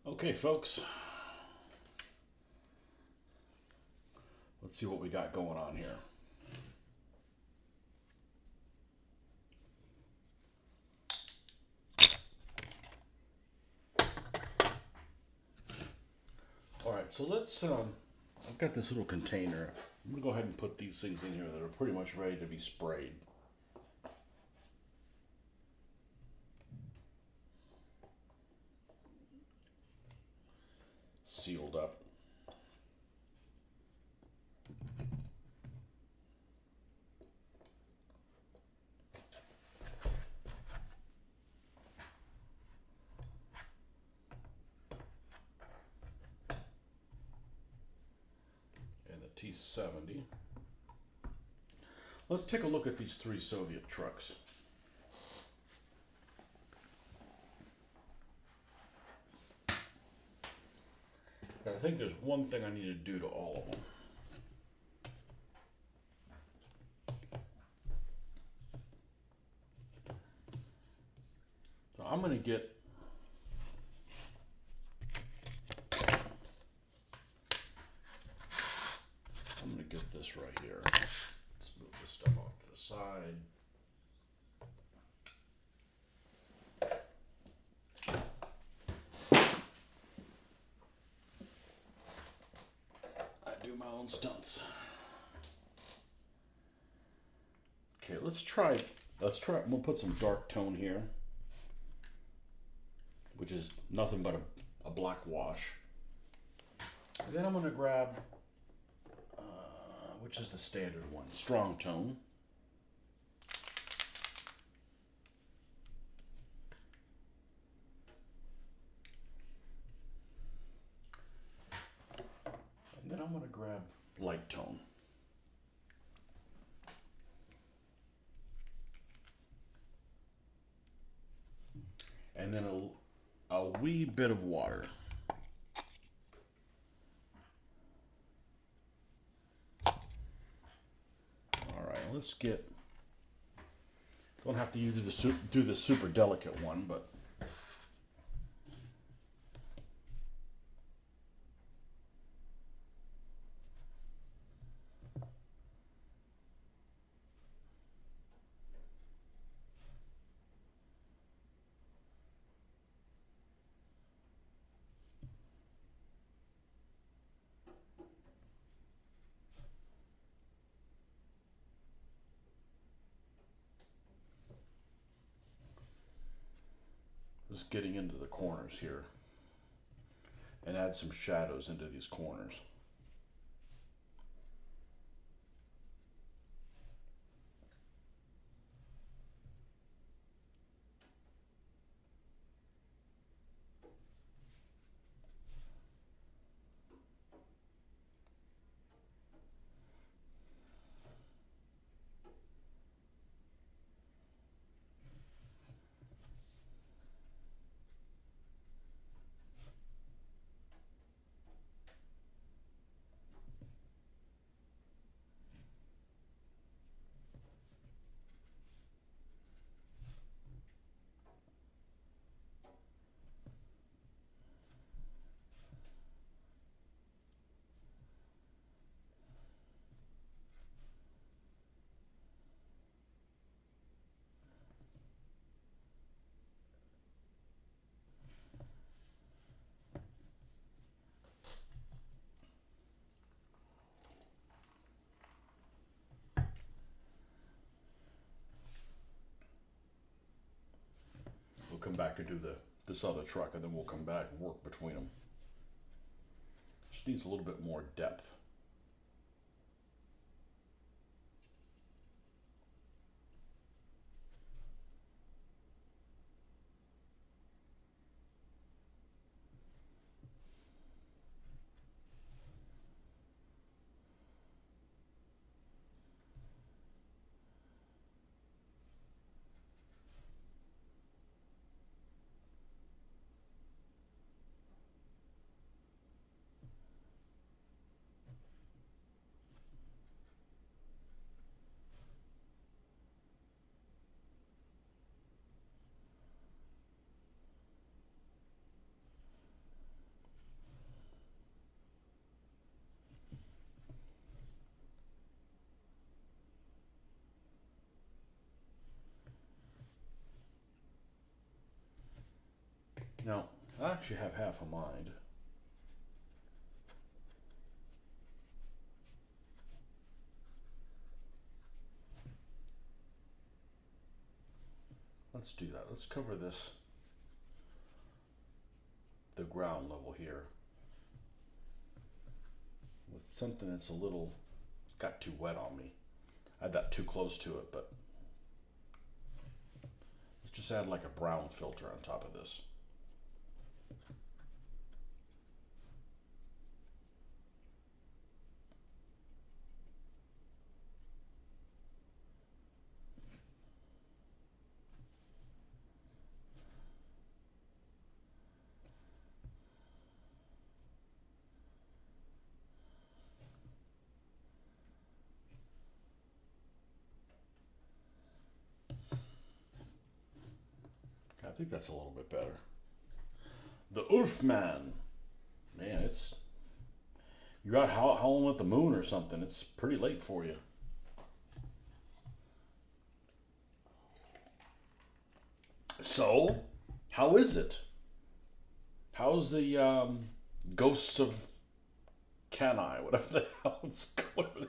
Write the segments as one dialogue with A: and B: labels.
A: Okay, folks, let's see what we got going on here. All right, so I've got this little container. I'm gonna go ahead and put these things in here that are pretty much ready to be sprayed. Sealed up. And the T-70. Let's take a look at these three Soviet trucks. I think there's one thing I need to do to all of them. So I'm going to get this right here. Let's move this stuff off to the side. I do my own stunts. Okay, let's try, we'll put some dark tone here, which is nothing but a black wash. And then I'm going to grab, which is the standard one, strong tone. And then I'm going to grab light tone. And then a wee bit of water. All right, let's get, don't have to do the super delicate one, but just getting into the corners here and add some shadows into these corners. We'll come back and do this other truck, and then we'll come back and work between them. Just needs a little bit more depth. Now, I actually have half a mind. Let's do that. Let's cover this, the ground level here, with something that's a little, got too wet on me. I had that too close to it, but let's just add like a brown filter on top of this. I think that's a little bit better. The Ulfman. Man, it's, you got Howling at the Moon or something. It's pretty late for you. So, how is it? How's the Ghosts of Canai, whatever the hell it's called?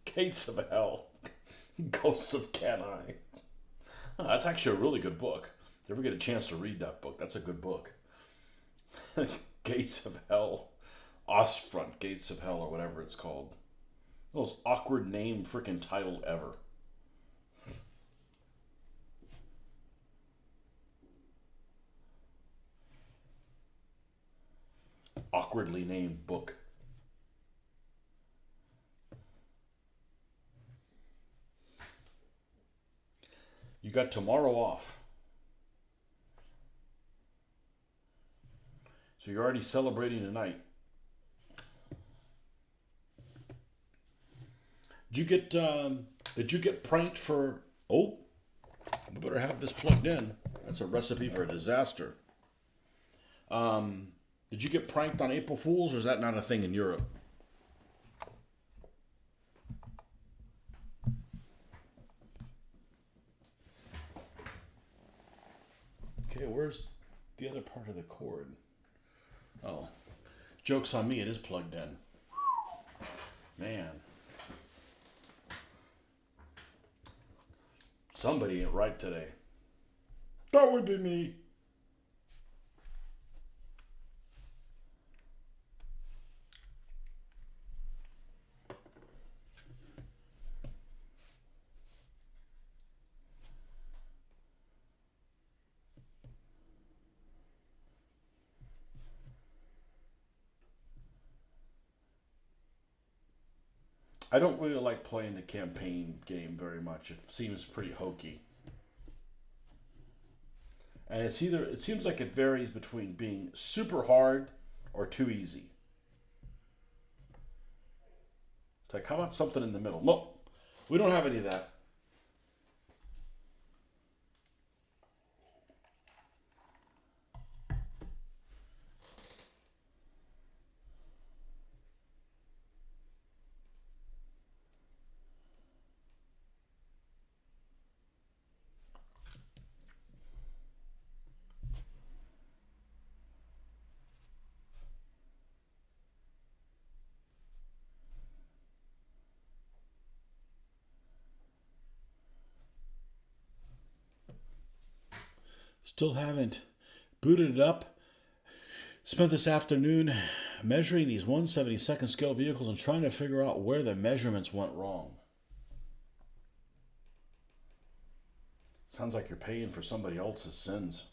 A: Gates of Hell. Ghosts of Canai. Oh, that's actually a really good book. If you ever get a chance to read that book, that's a good book. Gates of Hell. Ostfront Gates of Hell, or whatever it's called. The most awkward name freaking title ever. Awkwardly named book. You got tomorrow off. So you're already celebrating tonight. Did you get pranked for, oh, we better have this plugged in. That's a recipe for a disaster. Did you get pranked on April Fools, or is that not a thing in Europe? Okay, where's the other part of the cord? Oh, joke's on me, it is plugged in. Man. Somebody ain't right today. That would be me. I don't really like playing the campaign game very much. It seems pretty hokey. And it seems like it varies between being super hard or too easy. It's like, how about something in the middle? No, we don't have any of that. Still haven't booted it up. Spent this afternoon measuring these 1/72nd scale vehicles and trying to figure out where the measurements went wrong. Sounds like you're paying for somebody else's sins.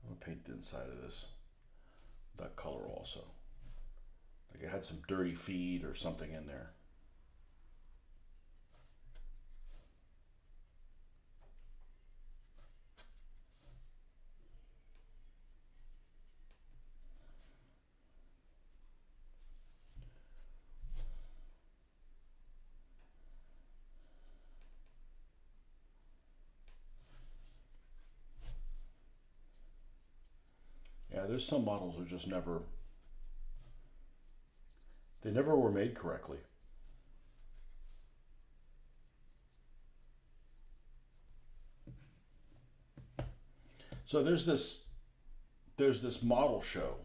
A: I'm gonna paint the inside of this that color also. Like it had some dirty feed or something in there. there's some models that just never, they never were made correctly. So there's this model show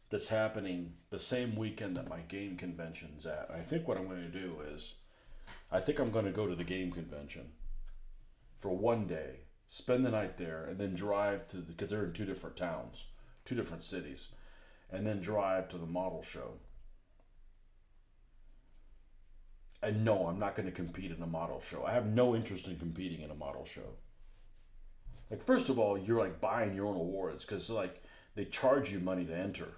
A: that's happening the same weekend that my game convention's at. I think what I'm going to do is, I think I'm going to go to the game convention for one day, spend the night there, and then drive to because they're in two different towns, two different cities, and then drive to the model show. And no, I'm not going to compete in a model show. I have no interest in competing in a model show. Like, first of all, you're like buying your own awards because like they charge you money to enter.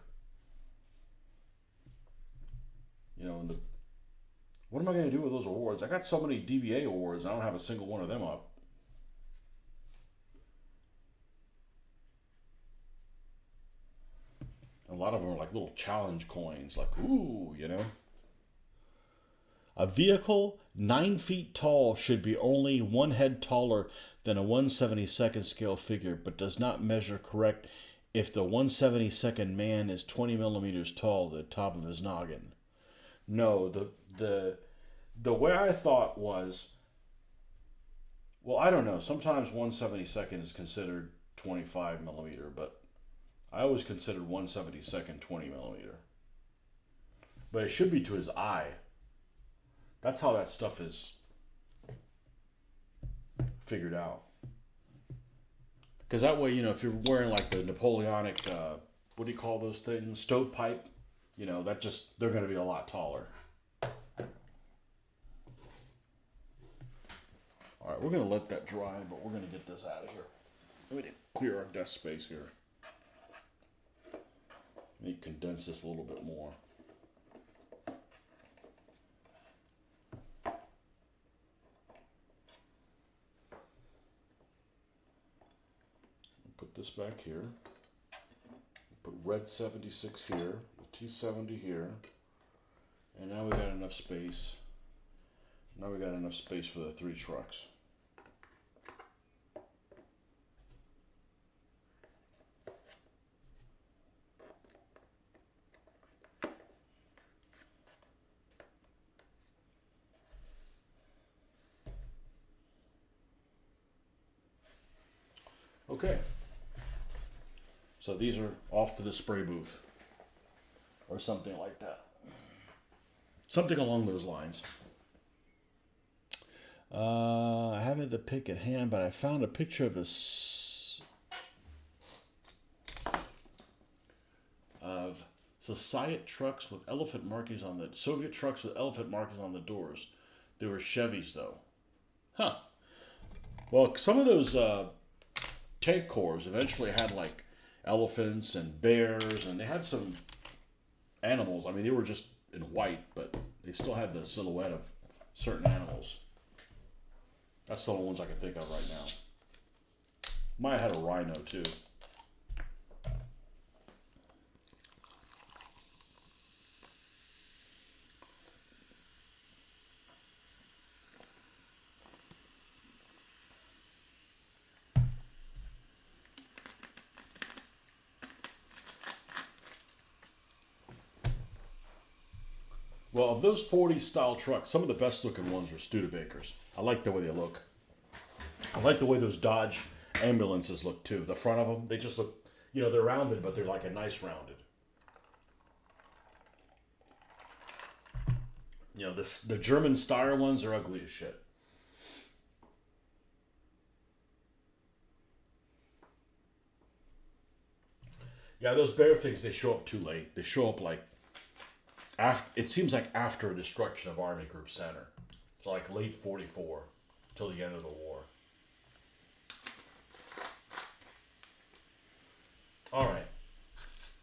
A: And what am I going to do with those awards? I got so many DBA awards, I don't have a single one of them up. A lot of them are like little challenge coins, like, ooh. A vehicle 9 feet tall should be only one head taller than a 1/72nd scale figure, but does not measure correct if the 1/72nd man is 20 millimeters tall at the top of his noggin. No, the way I thought was, well, I don't know. Sometimes 1/72nd is considered 25 millimeter, but I always considered 1/72nd 20 millimeter. But it should be to his eye. That's how that stuff is figured out. Because that way, if you're wearing like the Napoleonic, what do you call those things? Stovepipe, they're going to be a lot taller. All right, we're going to let that dry, but we're going to get this out of here. Let me clear our desk space here. Let me condense this a little bit more. Put this back here. Put red 76 here, T70 here, and now we got enough space. Now we got enough space for the 3 trucks. Okay. So these are off to the spray booth. Or something like that. Something along those lines. I haven't the pic at hand, but I found a picture of Soviet trucks with elephant markings on the doors. They were Chevys though. Huh. Well, some of those tank cores eventually had like elephants and bears, and they had some animals. I mean, they were just in white, but they still had the silhouette of certain animals. That's the only ones I can think of right now. Might have had a rhino too. Well, of those 40 style trucks, some of the best looking ones are Studebakers. I like the way they look. I like the way those Dodge ambulances look too. The front of them, they just look, they're rounded, but they're like a nice rounded. The German Steyr ones are ugly as shit. Yeah, those bear things, they show up too late. They show up like, it seems like after destruction of Army Group Center. So like late 44 till the end of the war. All right.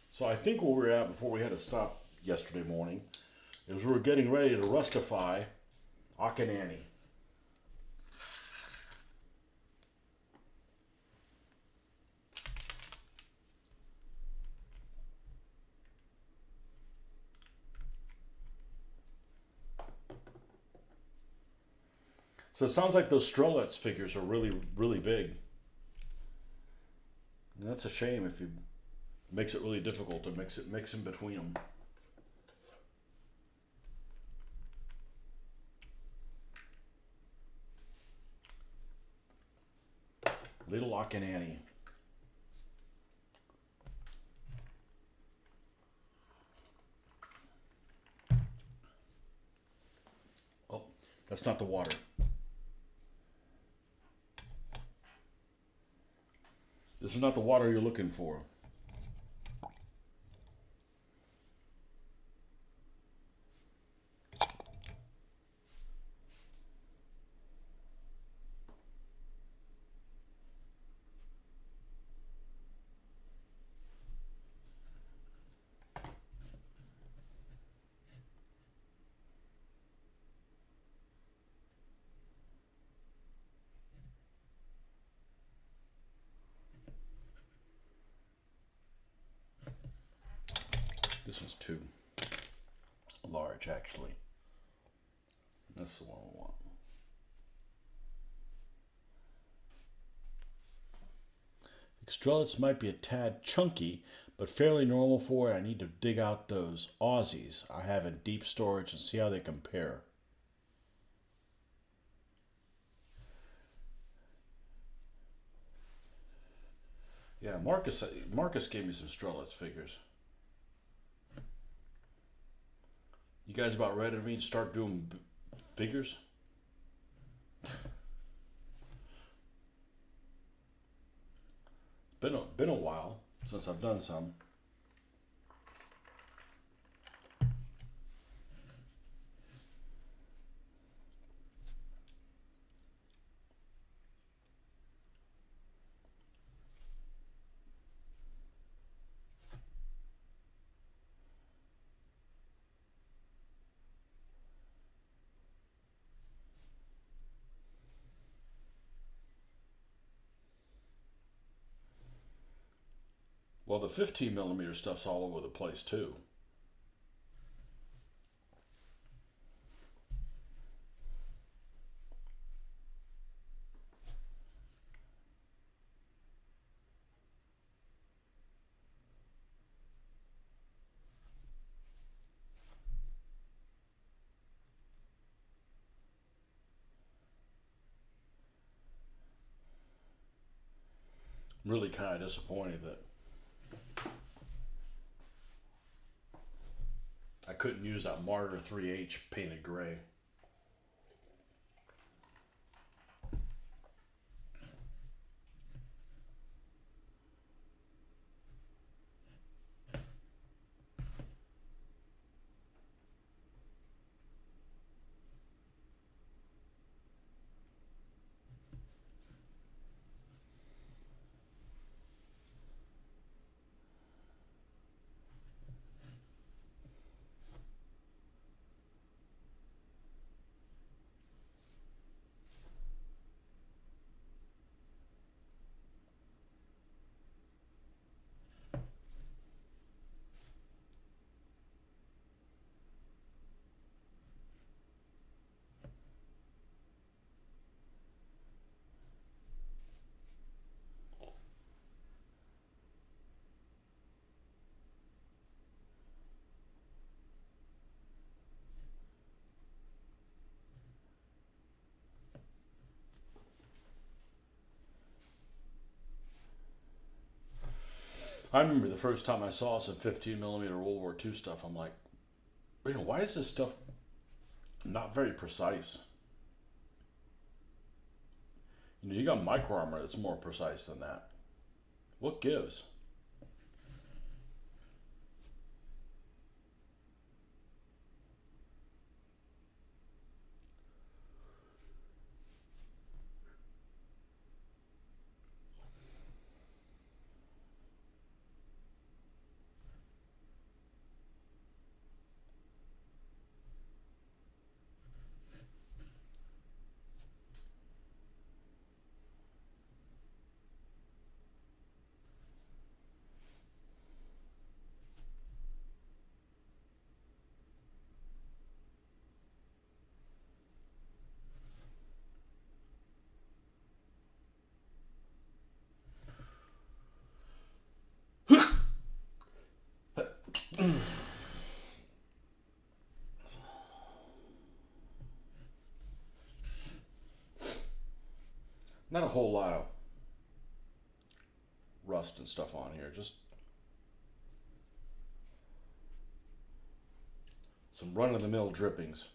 A: So I think where we were at before we had to stop yesterday morning is we were getting ready to rustify Akinani. So it sounds like those Strelets figures are really, really big. And that's a shame if you makes it really difficult to mix in between them. Little Lock and Annie. Oh, that's not the water. This is not the water you're looking for. This one's too large, actually. That's the one I want. Extrelets might be a tad chunky, but fairly normal for it. I need to dig out those Aussies I have in deep storage and see how they compare. Yeah, Marcus gave me some Strelets figures. You guys about ready for me to start doing figures? Been a while since I've done some. Well, the 15 millimeter stuff's all over the place too. I'm really kind of disappointed that I couldn't use that Martyr 3H painted gray. I remember the first time I saw some 15 millimeter World War II stuff. I'm like, why is this stuff not very precise? You got micro armor that's more precise than that. What gives? Not a whole lot of rust and stuff on here, just some run-of-the-mill drippings.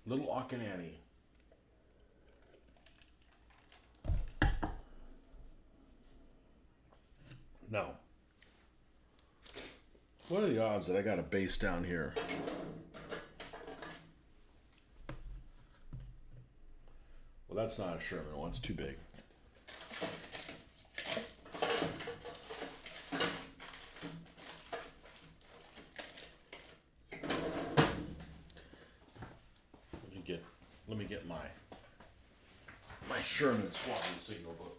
A: Little Akinani. Now, what are the odds that I got a base down here? Well, that's not a Sherman one. It's too big. Let me get my Sherman squadron signal book.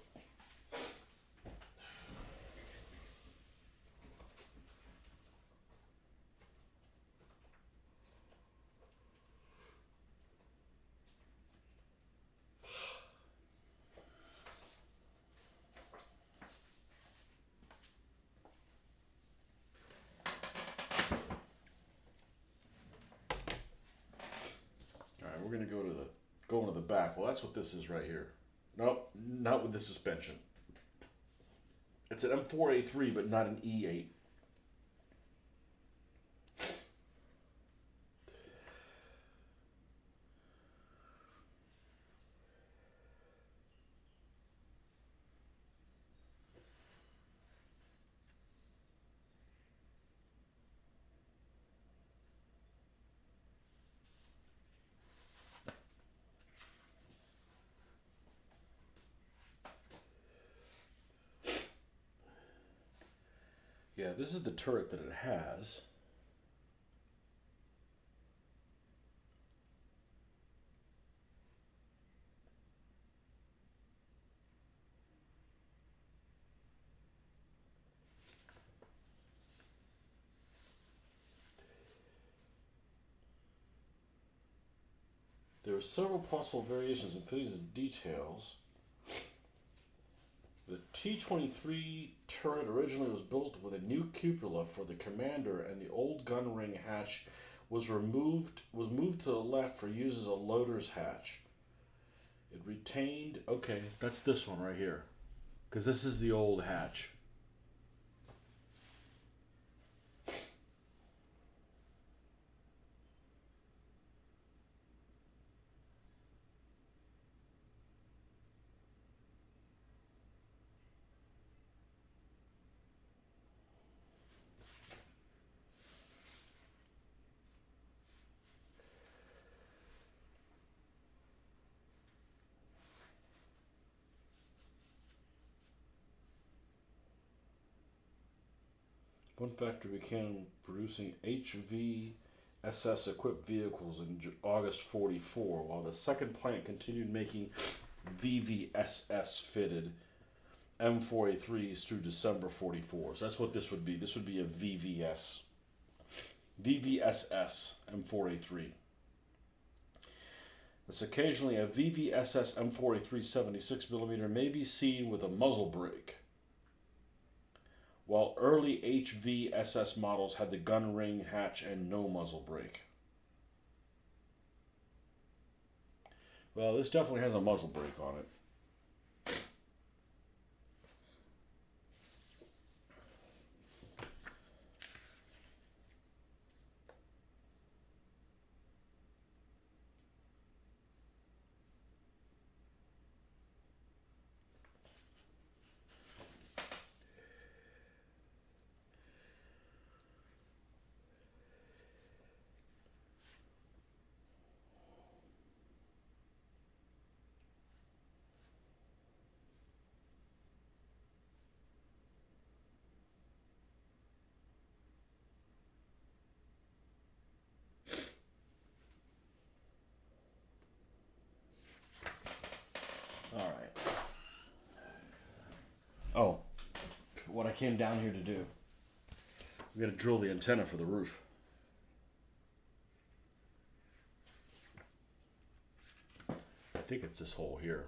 A: We're going to go into the back. Well, that's what this is right here. Nope, not with the suspension. It's an M4A3, but not an E8. Yeah, this is the turret that it has. There are several possible variations in fittings and details. The T-23 turret originally was built with a new cupola for the commander, and the old gun ring hatch was moved to the left for use as a loader's hatch. It retained, okay, that's this one right here, because this is the old hatch. One factory began producing HVSS equipped vehicles in August 44, while the second plant continued making VVSS fitted M4A3s through December 44. So that's what this would be. This would be a VVSS M4A3. Thus, occasionally a VVSS M4A3 76mm may be seen with a muzzle brake, while early HVSS models had the gun ring hatch and no muzzle brake. Well, this definitely has a muzzle brake on it. All right. Oh, what I came down here to do. We got to drill the antenna for the roof. I think it's this hole here.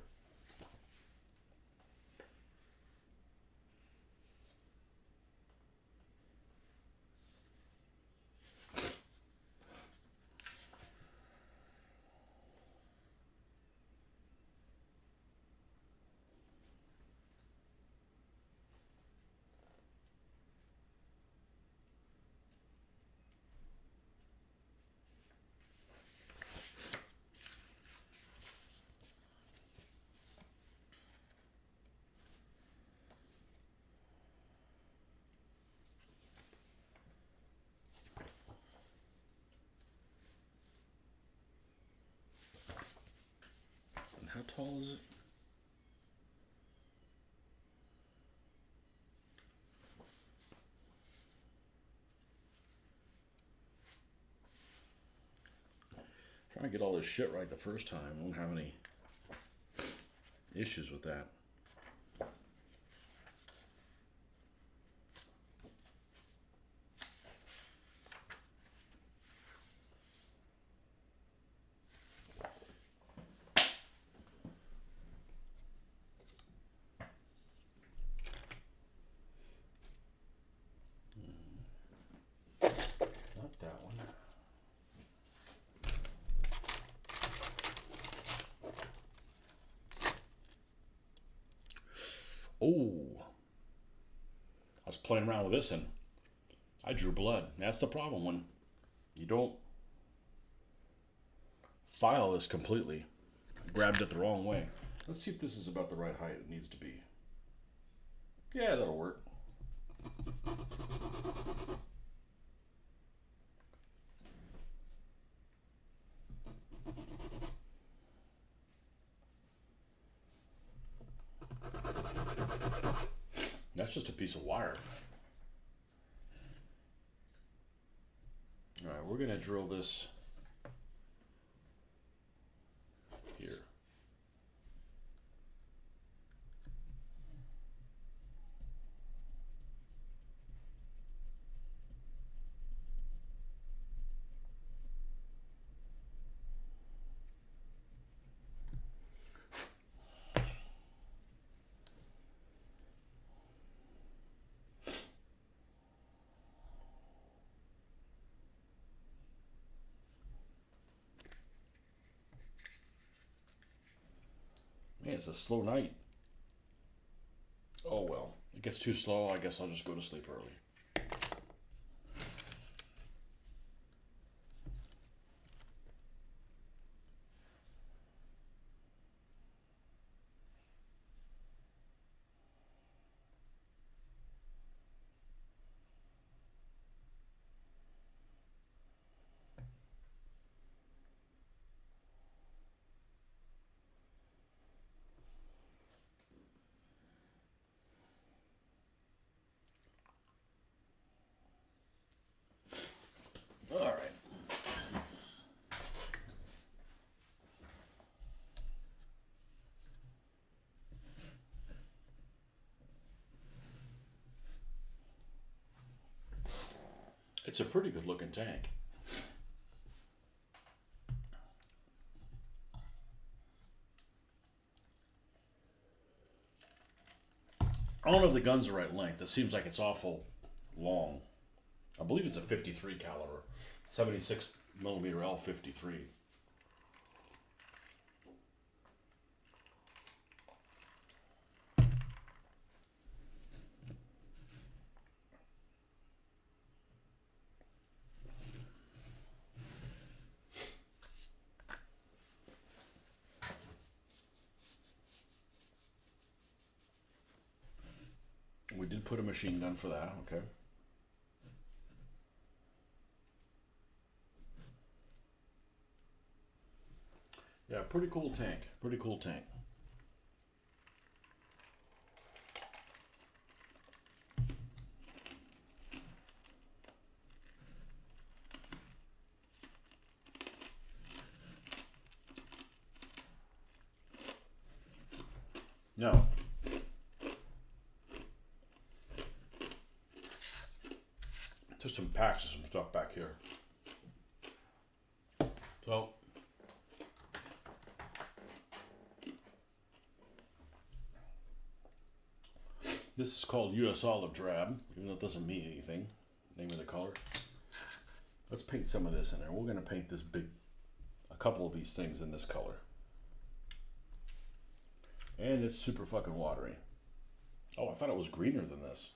A: How tall is it? Trying to get all this shit right the first time. I won't have any issues with that. Not that one. Oh, I was playing around with this and I drew blood. That's the problem when you don't file this completely. I grabbed it the wrong way. Let's see if this is about the right height it needs to be. Yeah, that'll work. That's just a piece of wire. All right, we're gonna drill this here. Man, it's a slow night. Oh well, it gets too slow. I guess I'll just go to sleep early. All right. It's a pretty good looking tank. I don't know if the gun's the right length. It seems like it's awful long. I believe it's a 53 caliber, 76 millimeter L53. We did put a machine gun for that, okay. Yeah, pretty cool tank. Pretty cool tank. Now, just some packs of some stuff back here. So, this is called US Olive Drab, even though it doesn't mean anything. Name of the color. Let's paint some of this in there. We're going to paint this a couple of these things in this color. And it's super fucking watery. Oh, I thought it was greener than this.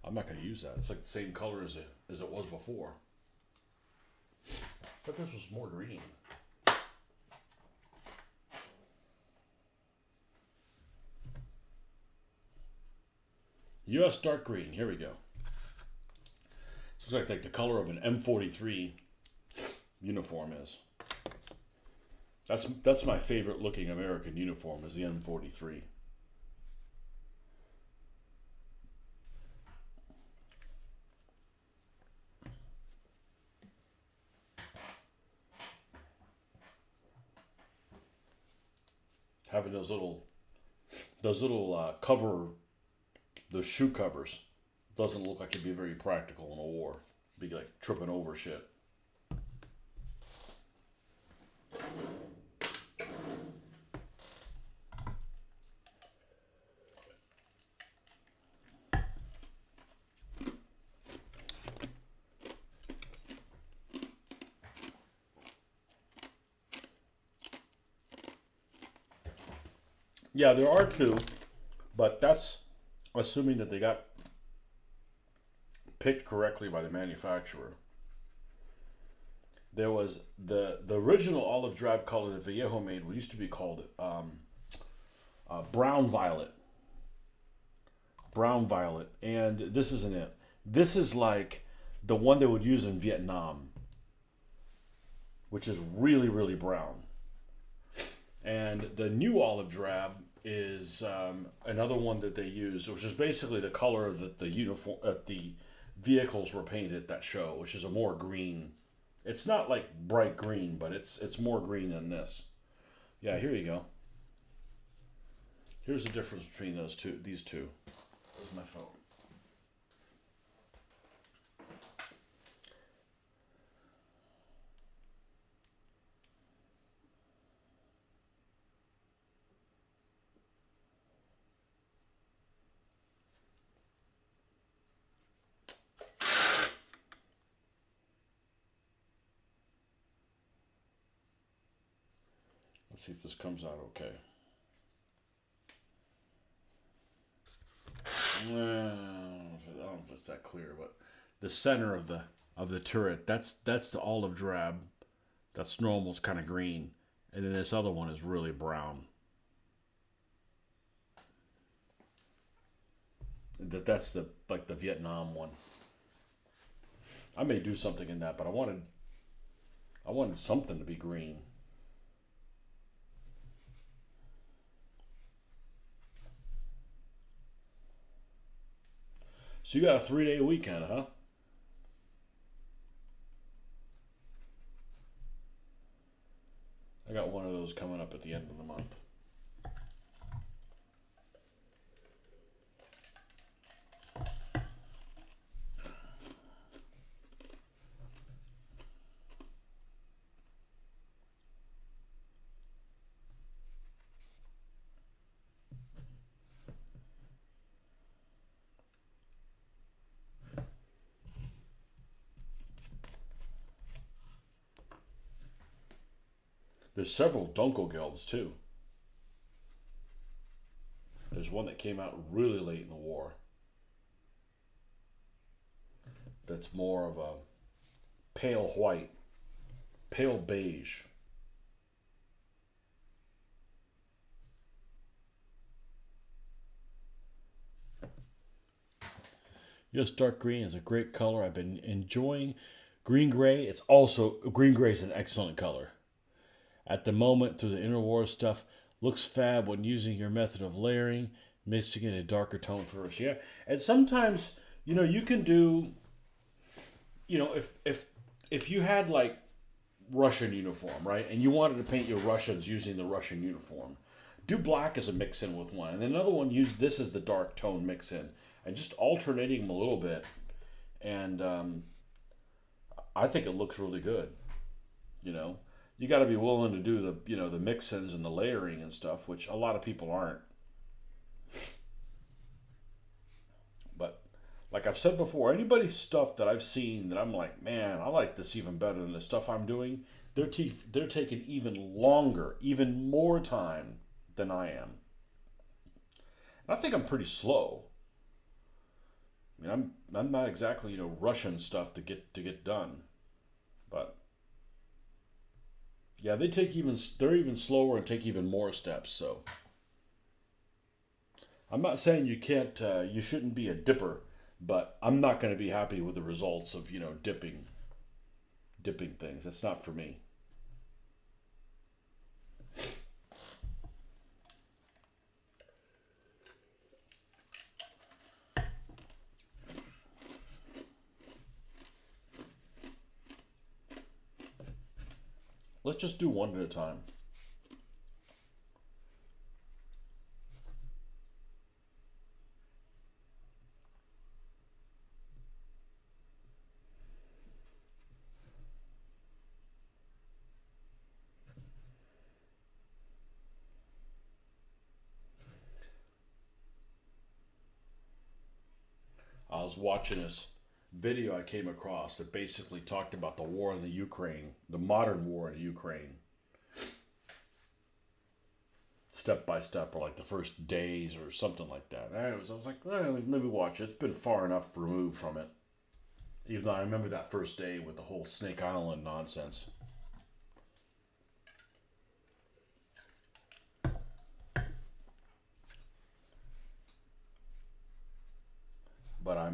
A: I'm not going to use that. It's like the same color as it was before. I thought this was more green. US dark green. Here we go. This looks like the color of an M43 uniform is. That's my favorite looking American uniform, is the M43. Having those little those shoe covers doesn't look like it'd be very practical in a war. It'd be like tripping over shit. Yeah, there are two, but that's assuming that they got picked correctly by the manufacturer. There was the original olive drab color that Vallejo made, what used to be called brown violet. Brown violet, and this isn't it. This is like the one they would use in Vietnam, which is really, really brown. And the new olive drab is another one that they use, which is basically the color that the uniform the vehicles were painted at that show, which is a more green. It's not like bright green, but it's more green than this. Yeah, here you go. Here's the difference between these two. Where's my phone? Let's see if this comes out okay. I don't know if it's that clear, but the center of the turret, that's the olive drab. That's normal, it's kind of green, and then this other one is really brown. That's the Vietnam one. I may do something in that, but I wanted something to be green. So you got a 3-day weekend, huh? I got one of those coming up at the end of the month. There's several Dunkelgelbs too. There's one that came out really late in the war. That's more of a pale white, pale beige. Yes, dark green is a great color. I've been enjoying green gray. It's also green gray is an excellent color. At the moment, through the interwar stuff, looks fab when using your method of layering, mixing in a darker tone first. Yeah, and sometimes you can do if you had like Russian uniform, right, and you wanted to paint your Russians using the Russian uniform, do black as a mix in with one, and then another one use this as the dark tone mix in, and just alternating them a little bit, and I think it looks really good. You know, you got to be willing to do the mix-ins and the layering and stuff, which a lot of people aren't. But like I've said before, anybody's stuff that I've seen that I'm like, man, I like this even better than the stuff I'm doing. They're taking even longer, even more time than I am. And I think I'm pretty slow. I mean, I'm not exactly rushing stuff to get done, but yeah, they're even slower and take even more steps. So I'm not saying you shouldn't be a dipper, but I'm not going to be happy with the results of dipping things. That's not for me. Let's just do one at a time. I was watching this video I came across that basically talked about the war in the Ukraine, the modern war in Ukraine, step by step, or like the first days or something like that. I was like, let me watch it. It's been far enough removed from it. Even though I remember that first day with the whole Snake Island nonsense. But I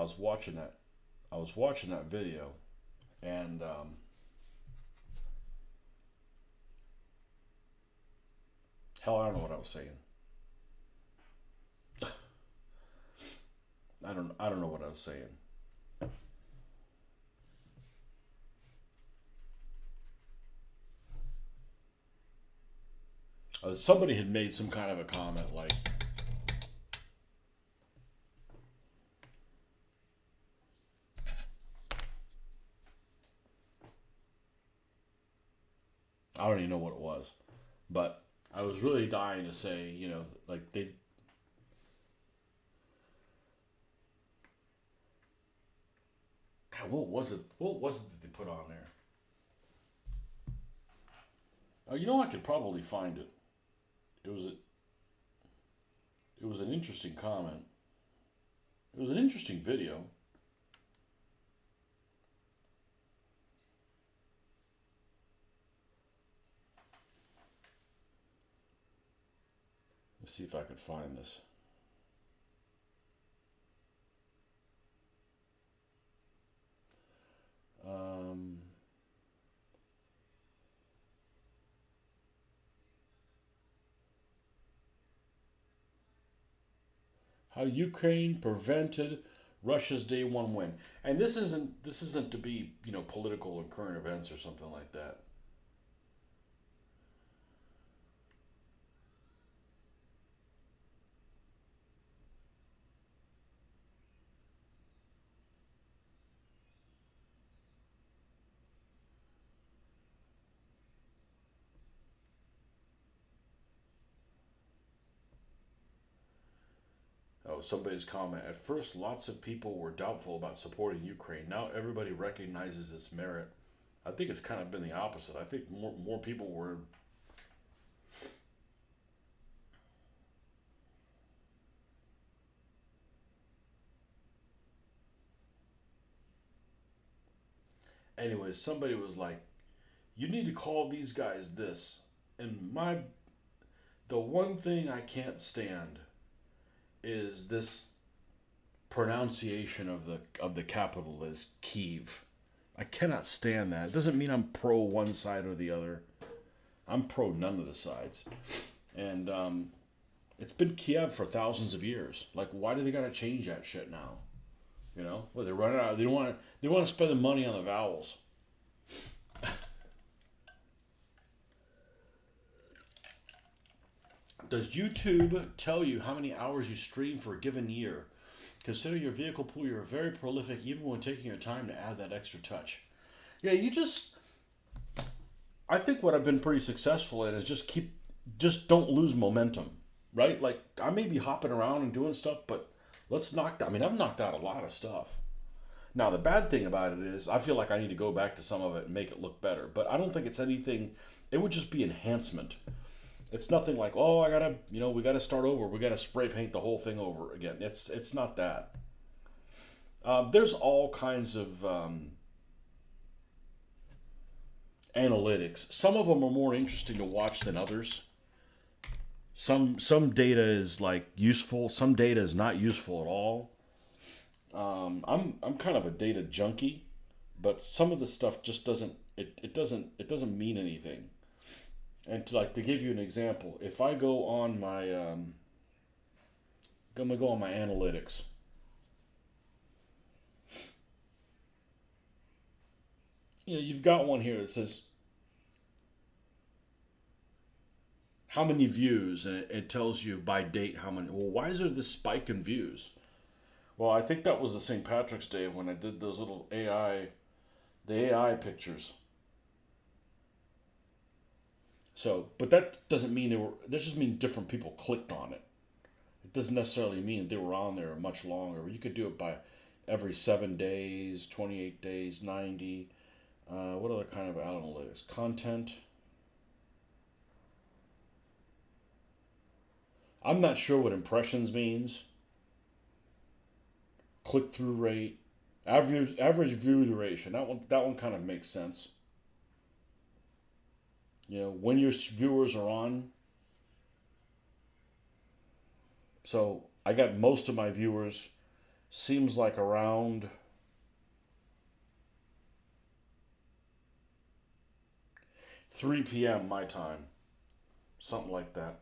A: was watching that. I was watching that video, and hell, I don't know what I was saying. I don't know what I was saying. Somebody had made some kind of a comment like, I don't even know what it was, but I was really dying to say, like God, what was it? What was it that they put on there? Oh, I could probably find it. It was a, it was an interesting comment. It was an interesting video. Let's see if I could find this. Um, how Ukraine prevented Russia's day one win, and this isn't to be political and current events or something like that. Oh, somebody's comment. At first, lots of people were doubtful about supporting Ukraine. Now everybody recognizes its merit. I think it's kind of been the opposite. I think more people were. Anyways, somebody was like, "You need to call these guys this," and the one thing I can't stand is this pronunciation of the capital is Kiev. I cannot stand that. It doesn't mean I'm pro one side or the other. I'm pro none of the sides, and it's been Kiev for thousands of years. Like, why do they gotta change that shit now? You know, well, they're running out. They don't want to. They want to spend the money on the vowels. Does YouTube tell you how many hours you stream for a given year? Consider your vehicle pool. You're very prolific, even when taking your time to add that extra touch. Yeah, you just. I think what I've been pretty successful in is just don't lose momentum, right? Like, I may be hopping around and doing stuff, but let's knock. I mean, I've knocked out a lot of stuff. Now, the bad thing about it is I feel like I need to go back to some of it and make it look better. But I don't think it's anything. It would just be enhancement. It's nothing like, oh, I gotta, we gotta start over. We gotta spray paint the whole thing over again. It's not that. There's all kinds of analytics. Some of them are more interesting to watch than others. Some data is like useful. Some data is not useful at all. I'm kind of a data junkie, but some of the stuff just doesn't mean anything. And to give you an example, if I go on my I'm gonna go on my analytics. You've got one here that says how many views, and it tells you by date how many. Well, why is there this spike in views? Well, I think that was the St. Patrick's Day when I did those little the AI pictures. So, but that doesn't mean that just means different people clicked on it. It doesn't necessarily mean they were on there much longer. You could do it by every 7 days, 28 days, 90. What other kind of analytics? Content. I'm not sure what impressions means. Click through rate, average view duration. That one kind of makes sense. When your viewers are on. So I got most of my viewers. Seems like around 3 p.m. my time, something like that.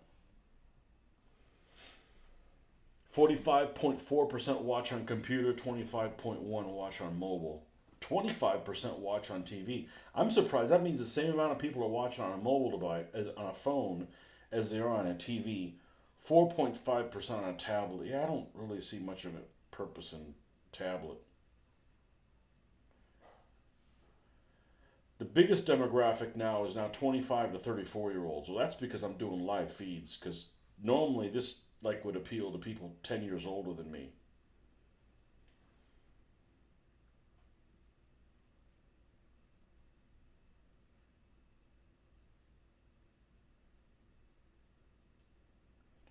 A: 45.4% watch on computer, 25.1 watch on mobile, 25% watch on TV. I'm surprised. That means the same amount of people are watching on a mobile device as on a phone as they are on a TV. 4.5% on a tablet. Yeah, I don't really see much of a purpose in tablet. The biggest demographic now is now 25 to 34 year olds. Well, that's because I'm doing live feeds. Because normally this would appeal to people 10 years older than me.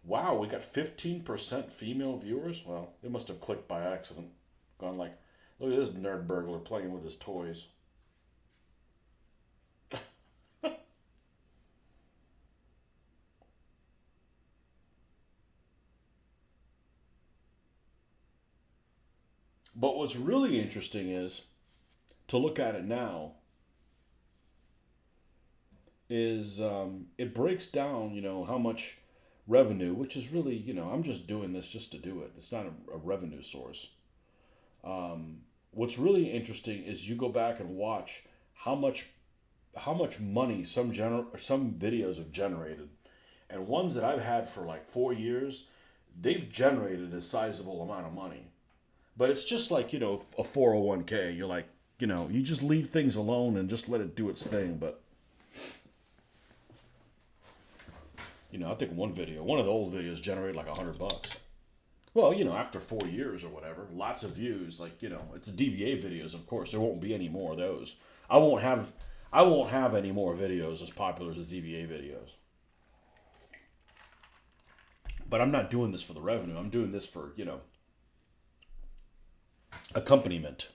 A: Wow, we got 15% female viewers? Well, they must have clicked by accident. Gone like, look at this nerd burglar playing with his toys. But what's really interesting is to look at it now is it breaks down, how much revenue, which is really, I'm just doing this just to do it. It's not a revenue source. What's really interesting is you go back and watch how much money some videos have generated, and ones that I've had for like 4 years, they've generated a sizable amount of money. But it's just like a 401k. You're like you just leave things alone and just let it do its thing. But I think one of the old videos generated like $100. Well, after 4 years or whatever, lots of views. Like, it's DBA videos, of course. There won't be any more of those. I won't have any more videos as popular as the DBA videos. But I'm not doing this for the revenue. I'm doing this for, accompaniment.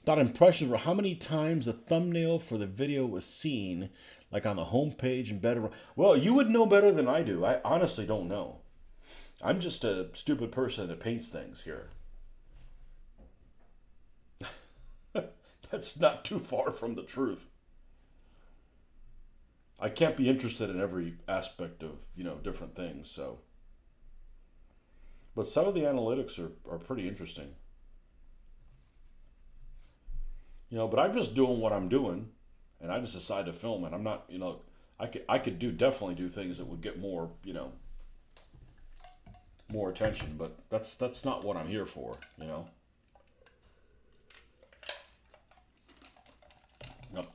A: That impression for how many times the thumbnail for the video was seen, like on the homepage and better. Well, you would know better than I do. I honestly don't know. I'm just a stupid person that paints things here. That's not too far from the truth. I can't be interested in every aspect of, different things, so. But some of the analytics are pretty interesting. But I'm just doing what I'm doing, and I just decide to film it. I'm not, I could definitely do things that would get more, more attention, but that's not what I'm here for.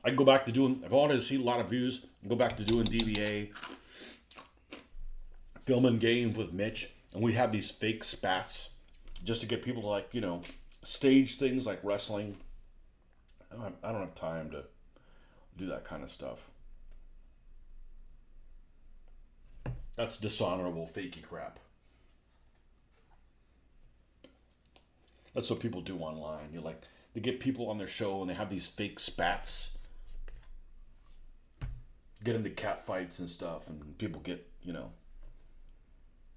A: I go back to doing, if I wanted to see a lot of views, I go back to doing DBA, filming games with Mitch, and we have these fake spats just to get people to, like, stage things like wrestling. I don't have time to do that kind of stuff. That's dishonorable, fakey crap. That's what people do online. They get people on their show and they have these fake spats. Get into cat fights and stuff, and people get,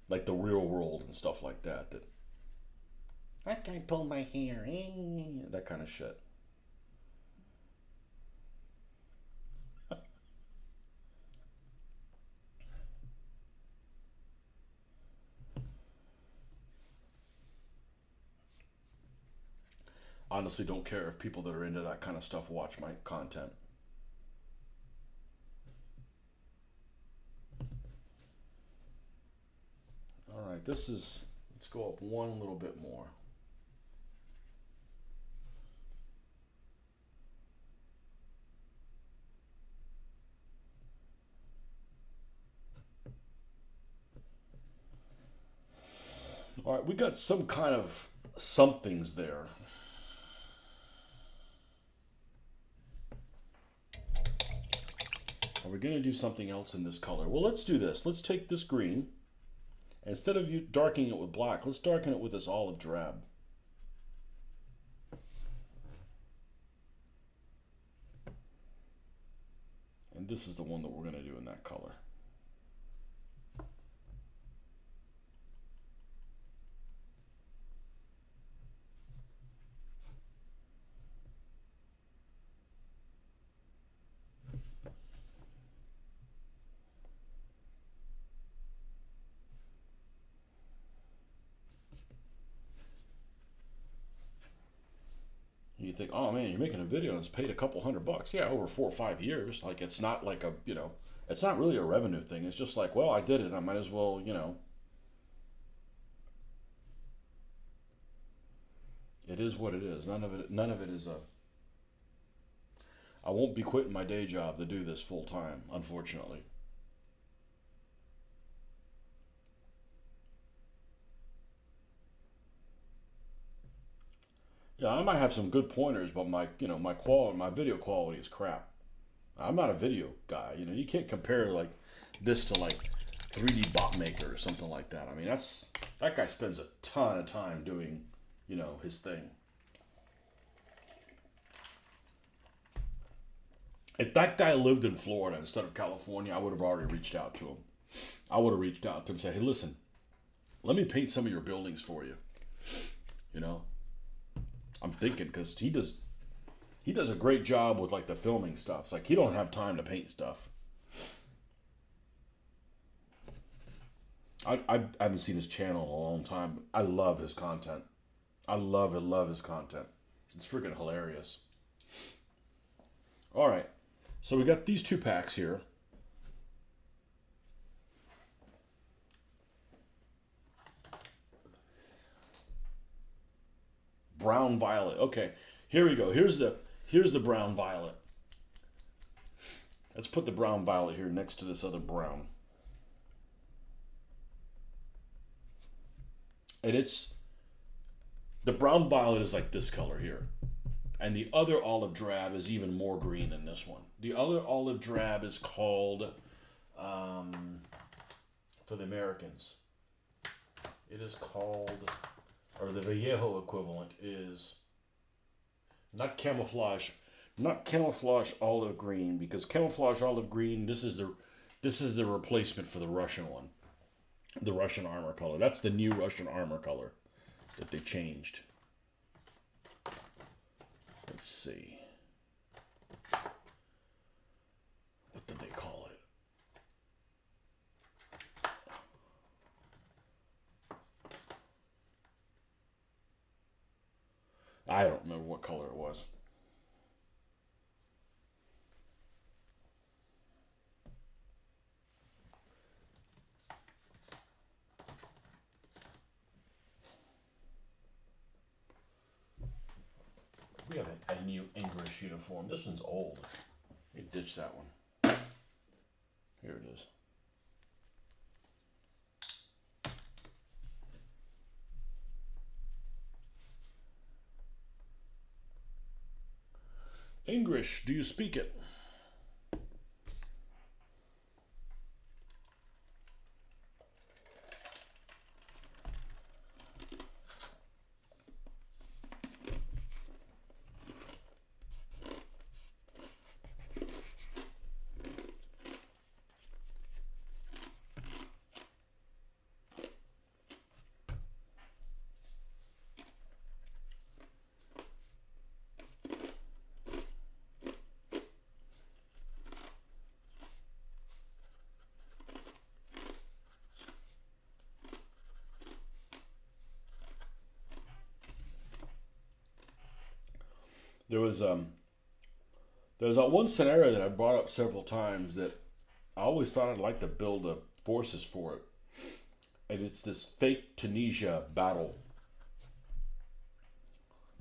A: like the real world and stuff like that. That guy pulled my hair. That kind of shit. Honestly, don't care if people that are into that kind of stuff watch my content. All right, let's go up one little bit more. All right, we got some kind of somethings there. Are we going to do something else in this color? Well, let's do this. Let's take this green. Instead of you darkening it with black, let's darken it with this olive drab. And this is the one that we're going to do in that color. You think, oh man, you're making a video and it's paid a couple $100. Yeah, over 4 or 5 years. Like, it's not like a, it's not really a revenue thing. It's just like, well, I did it. I might as well, It is what it is. None of it is a. I won't be quitting my day job to do this full time, unfortunately. Yeah, I might have some good pointers, but my video quality is crap. I'm not a video guy. You can't compare like this to like 3D bot maker or something like that. I mean, that guy spends a ton of time doing, his thing. If that guy lived in Florida instead of California, I would have already reached out to him. I would have reached out to him and said, hey, listen, let me paint some of your buildings for you. I'm thinking because he does a great job with like the filming stuff. It's like he don't have time to paint stuff. I haven't seen his channel in a long time. I love his content. I love his content. It's freaking hilarious. All right, so we got these 2 packs here. Brown violet. Okay, here we go. Here's the brown violet. Let's put the brown violet here next to this other brown. And it's the brown violet is like this color here. And the other olive drab is even more green than this one. The other olive drab is called, for the Americans, it is called, or the Vallejo equivalent is not camouflage, not camouflage olive green, because camouflage olive green, this is the replacement for the Russian one, the Russian armor color. That's the new Russian armor color that they changed. Let's see. What did they call it? I don't remember what color it was. We have a new English uniform. This one's old. We ditched that one. Here it is. English, do you speak it? There was that one scenario that I brought up several times that I always thought I'd like to build forces for it, and it's this fake Tunisia battle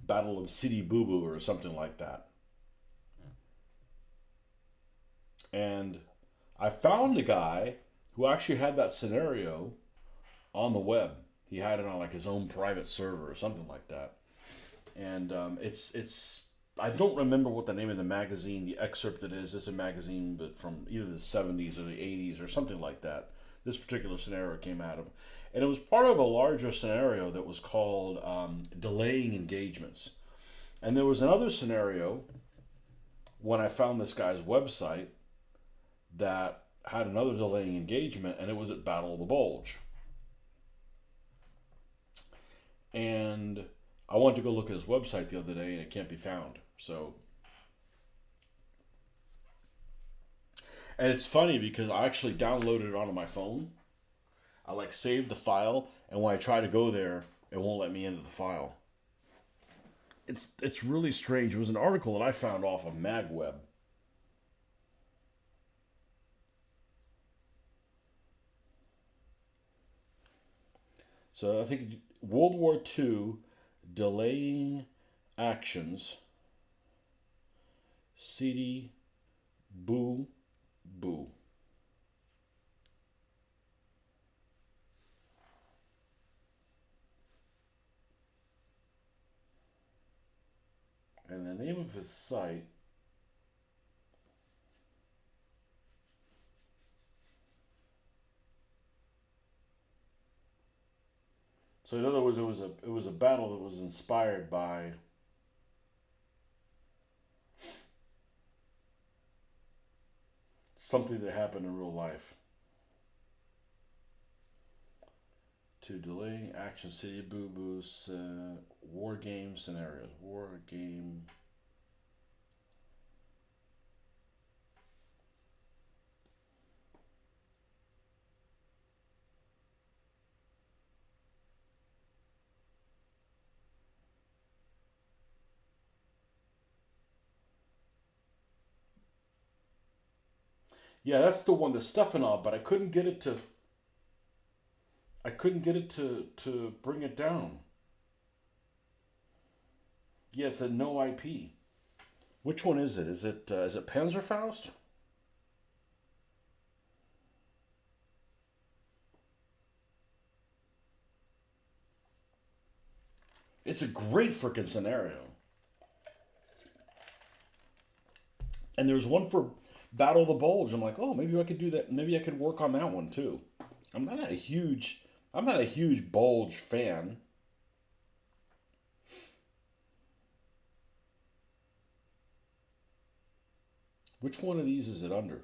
A: of Sidi Boubou or something like that. And I found a guy who actually had that scenario on the web. He had it on like his own private server or something like that. And it's I don't remember what the name of the magazine, the excerpt it is. It's a magazine but from either the 70s or the 80s or something like that. This particular scenario came out of. And it was part of a larger scenario that was called delaying engagements. And there was another scenario when I found this guy's website that had another delaying engagement, and it was at Battle of the Bulge. And I wanted to go look at his website the other day, and it can't be found. So, and it's funny because I actually downloaded it onto my phone. I like saved the file, and when I try to go there, it won't let me into the file. It's really strange. It was an article that I found off of MagWeb. So I think World War II delaying actions. Sidi Boubou. And the name of his site. So in other words, it was a battle that was inspired by something that happened in real life. To delaying action, Sidi Boubou's war game scenarios. War game. Yeah, that's the one, the Stefanov, but I couldn't get it to. I couldn't get it to bring it down. Yeah, it's a no IP. Which one is it? Is it Panzerfaust? It's a great freaking scenario. And there's one for Battle of the Bulge. I'm like, oh, maybe I could do that. Maybe I could work on that one too. I'm not a huge Bulge fan. Which one of these is it under?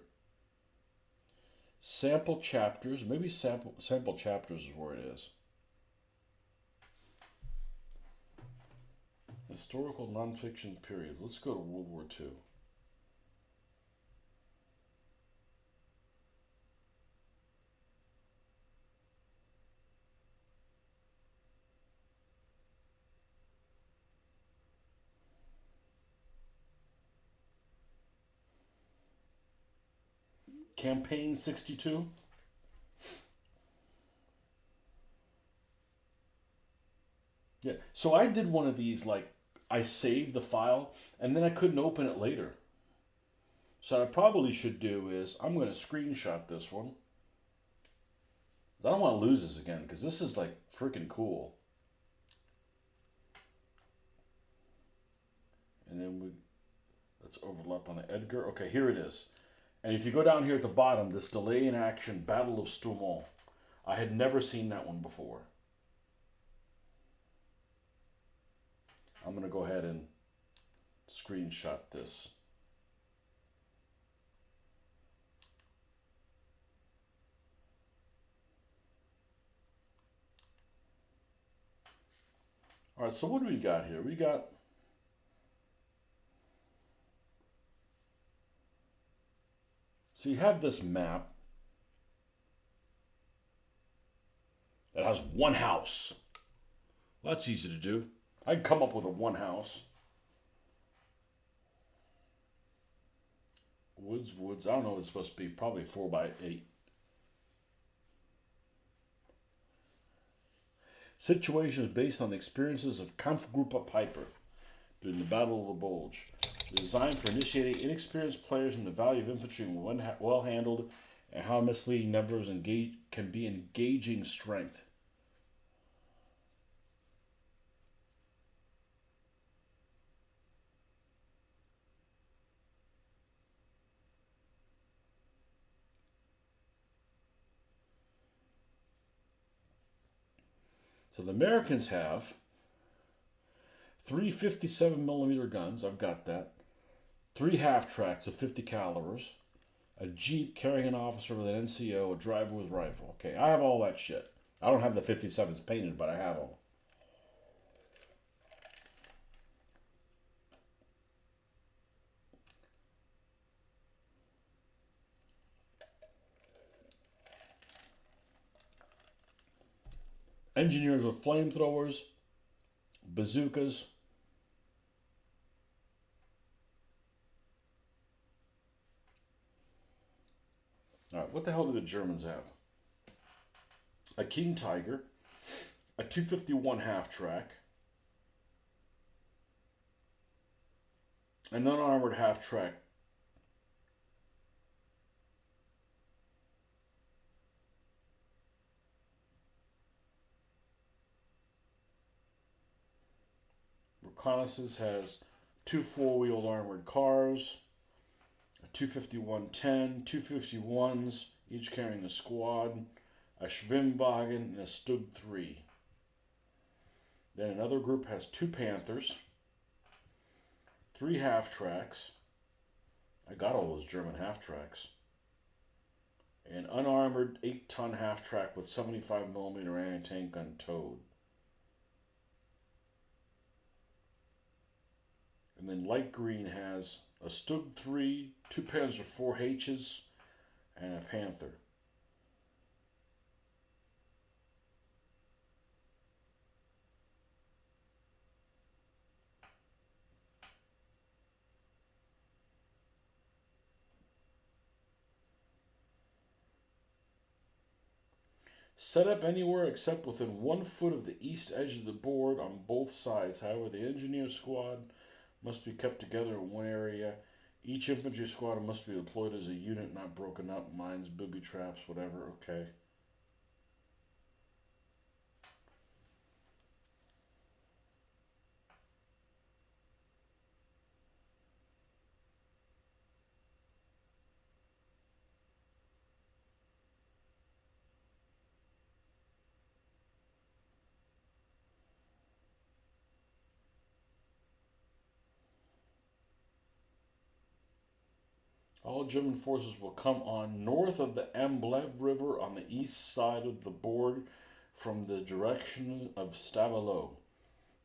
A: Sample chapters. Maybe sample chapters is where it is. Historical nonfiction period. Let's go to World War II. Campaign 62. Yeah. So I did one of these, like, I saved the file and then I couldn't open it later. So what I probably should do is I'm going to screenshot this one. I don't want to lose this again because this is like freaking cool. And then let's overlap on the Edgar. Okay, here it is. And if you go down here at the bottom, this delay in action, Battle of Stoumont. I had never seen that one before. I'm going to go ahead and screenshot this. All right, so what do we got here? We got so you have this map that has one house. Well, that's easy to do. I can come up with a one house. Woods. I don't know what it's supposed to be. Probably 4x8. Situation is based on the experiences of Kampfgruppe Piper during the Battle of the Bulge. Designed for initiating inexperienced players in the value of infantry when well handled and how misleading numbers can be engaging strength. So the Americans have 3 57mm guns. I've got that. 3 half tracks of 50 calibers. A Jeep carrying an officer with an NCO, a driver with rifle. Okay, I have all that shit. I don't have the 57s painted, but I have them. Engineers with flamethrowers, bazookas. All right, what the hell do the Germans have? A King Tiger, a 251 half track, an unarmored half track. Reconnaissance has 2 4-wheeled armored cars, a 251-10, 251s, each carrying a squad, a Schwimmwagen, and a Stug 3. Then another group has 2 Panthers, 3 half tracks. I got all those German half tracks. An unarmored 8-ton half track with 75mm anti-tank gun towed. And then light green has a Stug 3, 2 Panzer 4H's, and a Panther. Set up anywhere except within 1 foot of the east edge of the board on both sides. However, the engineer squad must be kept together in one area. Each infantry squad must be deployed as a unit, not broken up. Mines, booby traps, whatever. Okay. All German forces will come on north of the Amblev River on the east side of the board from the direction of Stavelot.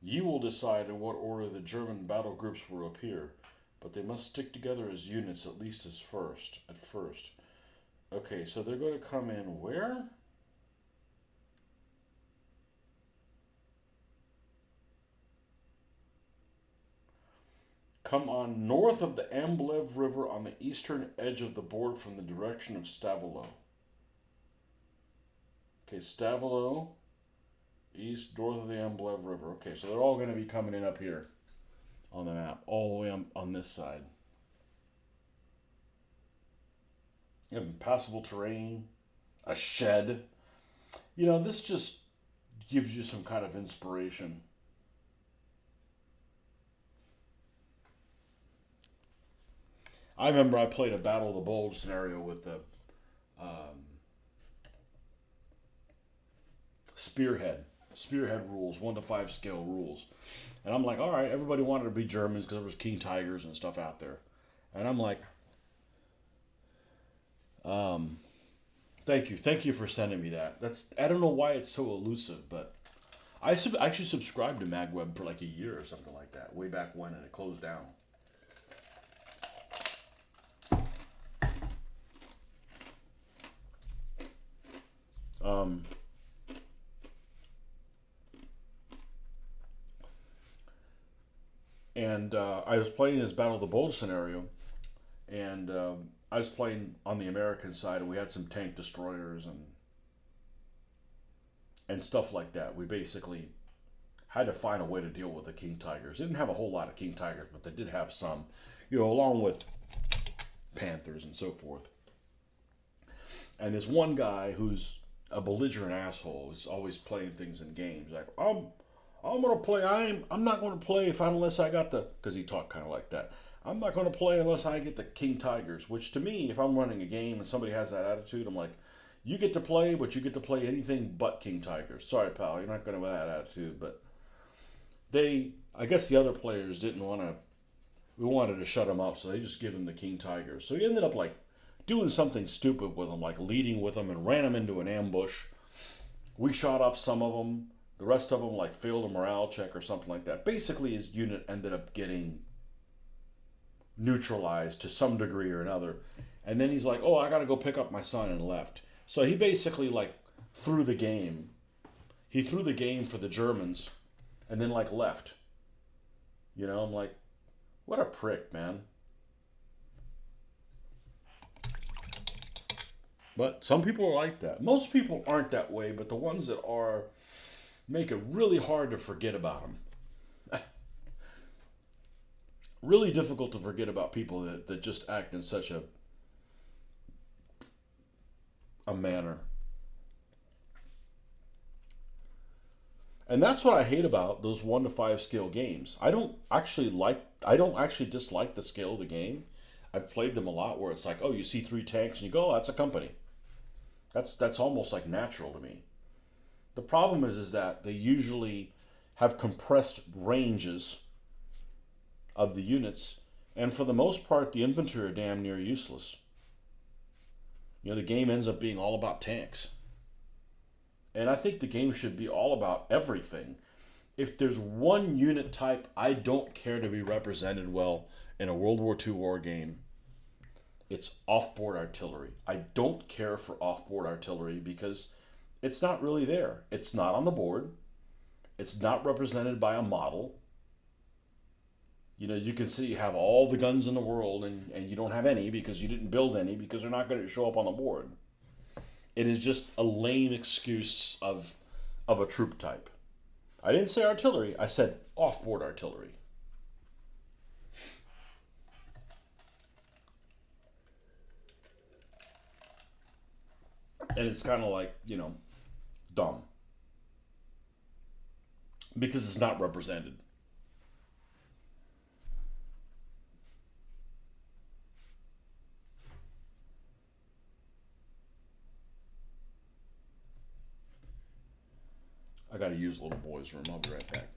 A: You will decide in what order the German battle groups will appear, but they must stick together as units at least at first. Okay, so they're going to come in where? Come on north of the Amblev River on the eastern edge of the board from the direction of Stavelot. Okay, Stavelot, east, north of the Amblev River. Okay, so they're all going to be coming in up here on the map, all the way on this side. You have impassable terrain, a shed. You know, this just gives you some kind of inspiration. I remember I played a Battle of the Bulge scenario with the spearhead rules, 1 to 5 scale rules. And I'm like, all right, everybody wanted to be Germans because there was King Tigers and stuff out there. And I'm like, thank you for sending me that. I don't know why it's so elusive, but I actually subscribed to MagWeb for like a year or something like that, way back when, and it closed down. And I was playing this Battle of the Bulge scenario, and I was playing on the American side, and we had some tank destroyers and stuff like that. We basically had to find a way to deal with the King Tigers. They didn't have a whole lot of King Tigers, but they did have some, along with Panthers and so forth. And this one guy who's a belligerent asshole is always playing things in games like, I'm gonna play. I'm not gonna play unless I got the, because he talked kind of like that. I'm not gonna play unless I get the King Tigers. Which to me, if I'm running a game and somebody has that attitude, I'm like, you get to play, but you get to play anything but King Tigers. Sorry, pal, you're not gonna have that attitude. But I guess the other players didn't want to. We wanted to shut him up, so they just give him the King Tigers. So he ended up like doing something stupid with them, like leading with them and ran them into an ambush. We shot up some of them. The rest of them like failed a morale check or something like that. Basically, his unit ended up getting neutralized to some degree or another. And then he's like, oh, I got to go pick up my son, and left. So he basically like threw the game. He threw the game for the Germans and then like left. I'm like, what a prick, man. But some people are like that. Most people aren't that way, but the ones that are make it really hard to forget about them. Really difficult to forget about people that just act in such a manner. And that's what I hate about those 1 to 5 scale games. I don't actually dislike the scale of the game. I've played them a lot where it's like, oh, you see 3 tanks and you go, oh, that's a company. That's almost like natural to me. The problem is that they usually have compressed ranges of the units, and for the most part, the infantry are damn near useless. The game ends up being all about tanks. And I think the game should be all about everything. If there's one unit type I don't care to be represented well in a World War II war game, it's off-board artillery. I don't care for off-board artillery because it's not really there. It's not on the board. It's not represented by a model. You can see you have all the guns in the world and you don't have any because you didn't build any because they're not going to show up on the board. It is just a lame excuse of a troop type. I didn't say artillery. I said off-board artillery. And it's kind of like, dumb. Because it's not represented. I gotta use little boy's room. I'll be right back.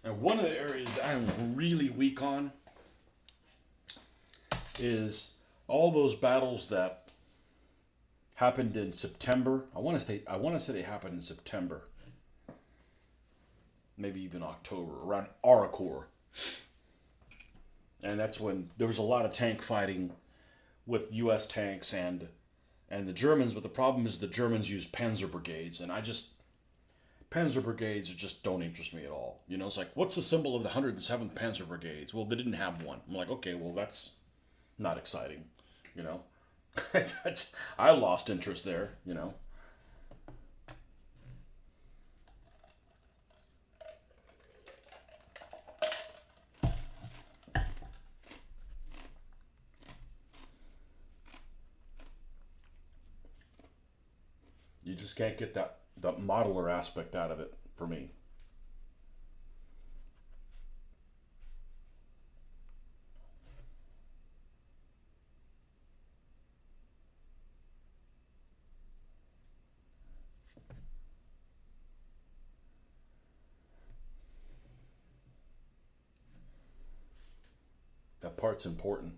A: And one of the areas that I'm really weak on is all those battles that happened in September. I want to say they happened in September, maybe even October, around Aracor, and that's when there was a lot of tank fighting with U.S. tanks and the Germans. But the problem is the Germans use Panzer brigades, and Panzer brigades just don't interest me at all. You know, it's like, what's the symbol of the 107th Panzer Brigades? Well, they didn't have one. I'm like, okay, well, that's not exciting. You know, I lost interest there. You know. You just can't get that modeler aspect out of it for me. That part's important.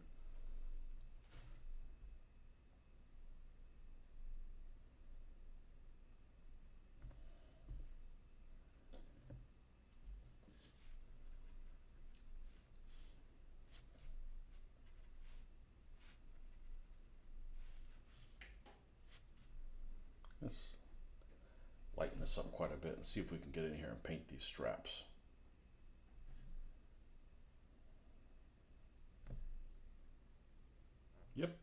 A: Let's lighten this up quite a bit and see if we can get in here and paint these straps. Yep.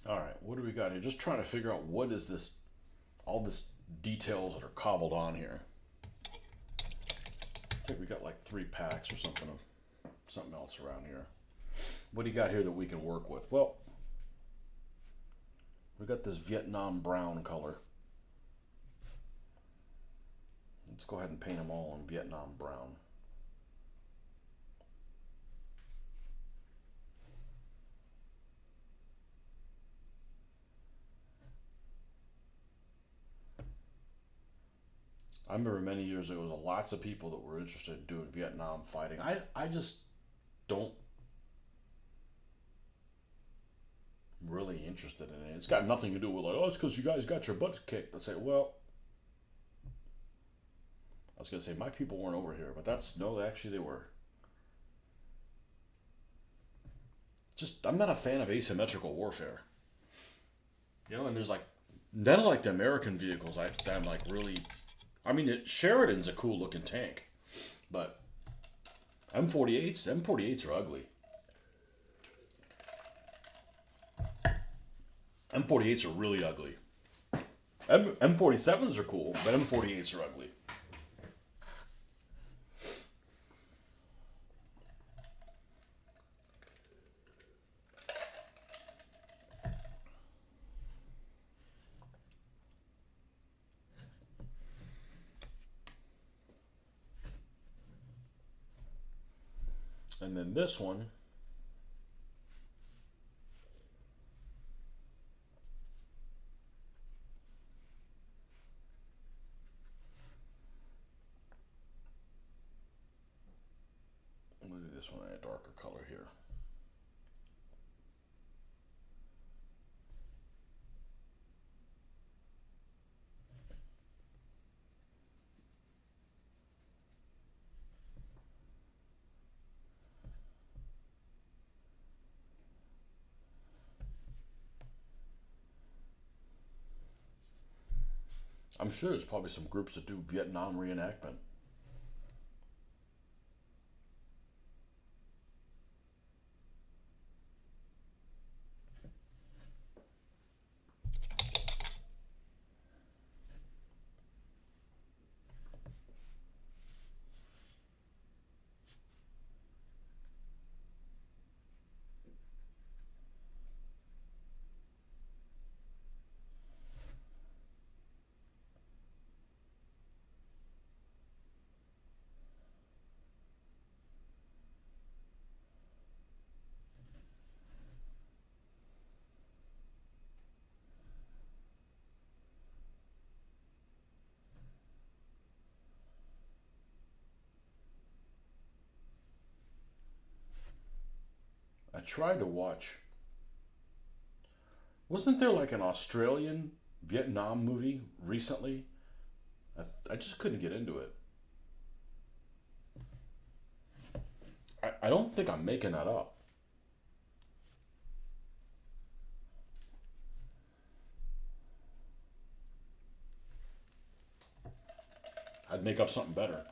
A: All right, what do we got here? Just trying to figure out what is this, all this details that are cobbled on here. I think we got like 3 packs or something of something else around here. What do you got here that we can work with? Well, we got this Vietnam brown color. Let's go ahead and paint them all in Vietnam brown. I remember many years ago, there was lots of people that were interested in doing Vietnam fighting. I just don't really interested in it. It's got nothing to do with like, oh, it's because you guys got your butts kicked. I say, well, I was gonna say my people weren't over here, but that's no, actually they were. Just I'm not a fan of asymmetrical warfare. You know, and there's like none of like the American vehicles. I'm like really. I mean, Sheridan's a cool looking tank, but M48s are ugly. M48s are really ugly. M47s are cool, but M48s are ugly. And then this one, I'm gonna do this one in a darker color here. I'm sure there's probably some groups that do Vietnam reenactment. tried to watch. Wasn't there like an Australian Vietnam movie recently? I just couldn't get into it. I don't think I'm making that up. I'd make up something better.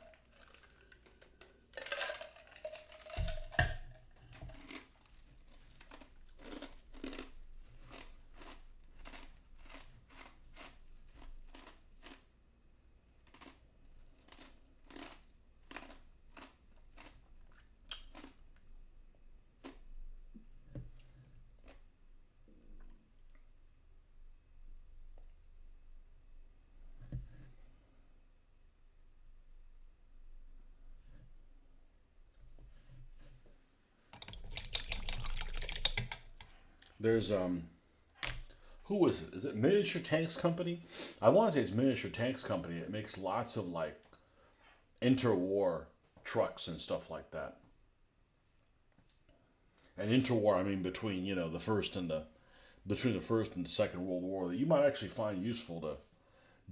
A: There's who is it? Is it Miniature Tanks Company? I want to say it's Miniature Tanks Company. It makes lots of like interwar trucks and stuff like that. And interwar, I mean between the first and between the First and the Second World War, that you might actually find useful to